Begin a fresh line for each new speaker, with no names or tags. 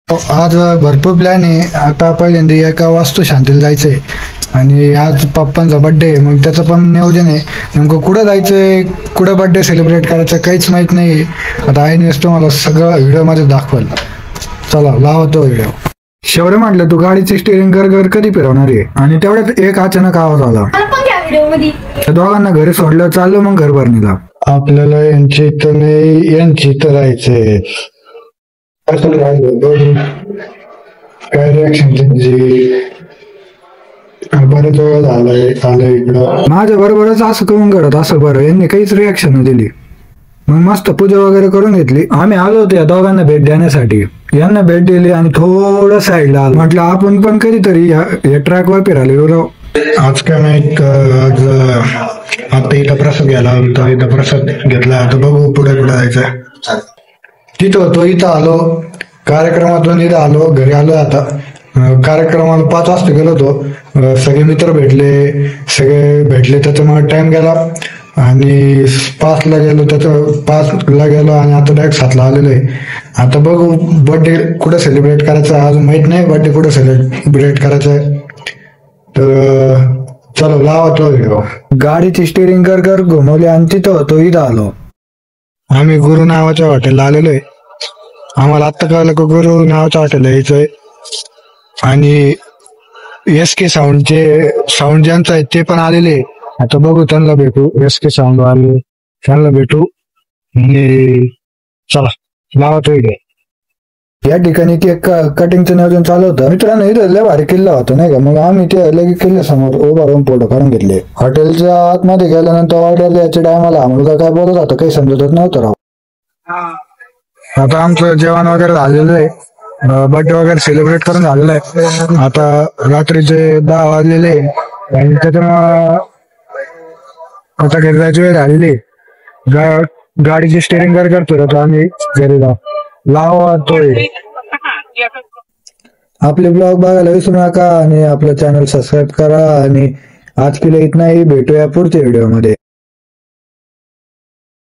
आज भरपूर प्लॅन आहे. आता पहिल्यांदा एका वास्तुशांतीला जायचंय आणि आज पप्पांचा बर्थडे आहे, मग त्याचं पण नियोजन आहे. नेमकं कुठं जायचंय, कुठं बर्थडे सेलिब्रेट करायचं काहीच माहित नाही. आता आईनेच तुम्हाला सगळं व्हिडिओमध्ये दाखवल. चला लावतो व्हिडिओ. शेवरे म्हटलं तू गाडीची स्टिअरिंग घर कधी फिरवणार आहे, आणि तेवढ्यात एक अचानक आवाज आला. त्या दोघांना घरी सोडलं, चाललो मग घर भरणीला. आपल्याला यांची तर नाही, यांची तर राहायचंय. काय रिॲक्शन त्यांची, बरंच वेळ झालंय आलं इकडं. माझ्या बरोबरच असं करून घडत असं बरं, यांनी काहीच रिॲक्शन दिली. मग मस्त पूजा वगैरे करून घेतली. आम्ही आलो होतो या दोघांना भेट देण्यासाठी. यांना भेट दिली आणि थोडं साईडला आलो. म्हटलं आपण पण कधीतरी या ट्रॅकवर फिरायला. आज काय माहित, आज आता इथं प्रसाद घ्यायला होता, इथं प्रसाद घेतला. आता बघू पुढे जायचं. तिथं होतो, इथं आलो, कार्यक्रमातून इथं आलो, घरी आलो. आता कार्यक्रमाला 5 वाजता गेलो होतो. सगळे मित्र भेटले त्याच्यामुळे टाइम गेला आणि 5ला गेलो आणि आता डायरेक्ट 7ला आलेलो आहे. आता बघू बर्थडे कुठं सेलिब्रेट करायचं, अजून माहित नाही बर्थडे कुठं सेलिब्रेट करायचं आहे. तर चलो लावतो व्हिडिओ. गाडीची स्टिअरिंग घर घुमवली आणि तिथं होतो, इथं आलो. आम्ही गुरु नावाच्या हॉटेलला आलेलो आहे. आम्हाला आत्ता कळलं की गुरु नावाच्या हॉटेलला यायचंय. आणि SK साऊंड ज्यांचं आहे ते पण आलेले. आता बघू त्यांना भेटू. SK साऊंड आले, त्यांना भेटू. चला लावतो इकडे. या ठिकाणी केक कटिंगचं नियोजन चालू होतं. मित्रांनो इथं लय भारी किल्ला होता नाही का, मग आम्ही ते लगेच किल्ल्यासमोर उभा राहून फोटो काढून घेतले. हॉटेलच्या आतमध्ये गेल्यानंतर ऑर्डर याच्या टायमाला मुलगा काय बोलत होता काही समजतच नव्हतं राव. आता आमचं जेवण वगैरे झालेलं आहे, बर्थडे वगैरे सेलिब्रेट करून झालेलं आहे. आता रात्रीचे 10 वाजलेले आणि त्याच्यामुळं आता घरी जायची वेळ झालेली. गाडीची स्टेअरिंग करतो आता आम्ही घरी लावतोय. आपले ब्लॉग बघायला विसरू नका आणि आपलं चॅनल सबस्क्राईब करा. आणि आज केलं इथं नाही, भेटूया पुढच्या व्हिडिओ मध्ये.